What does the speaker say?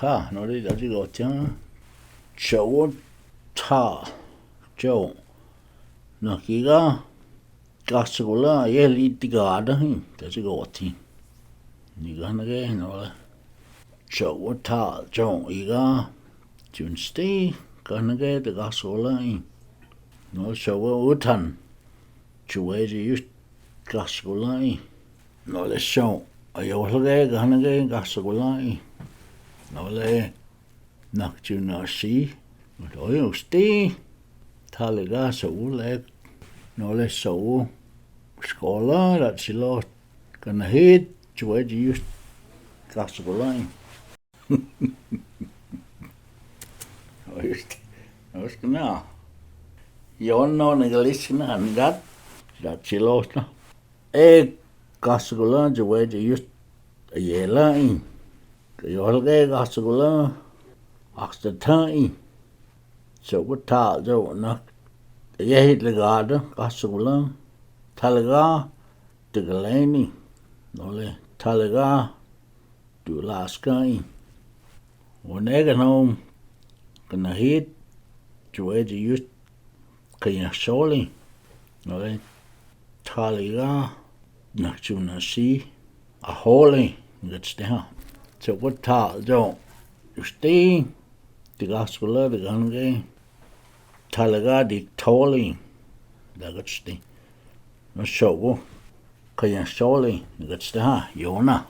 ka no le da go tiang chou ta chou no ki ga kasugula ye li ti ga da hin da go ti ni ga na ge no le chou ta chou i ga chun sti ka na ge da kasugula i no chou utan chou e ji kasugula i no le chou ayo le ga na ge kasugula i no le nak chu na si no yo sti ta le ga so le no le so skola dat si lo kan het chu e ji kasugula i no sti na yo no ne galis na gat dat si lo na e kasugula chu e ji ye la i yo le kasugula asta tai so ta jo na ye hit le ga da kasugula talaga de galeni no le talaga du laskai onega no kana hit chu e ji kaya soli no le talaga na chu na si a hole gets down so what ta jo sti de kasugula de gange talaga di toli da gets sti no so kaya soli gets da yona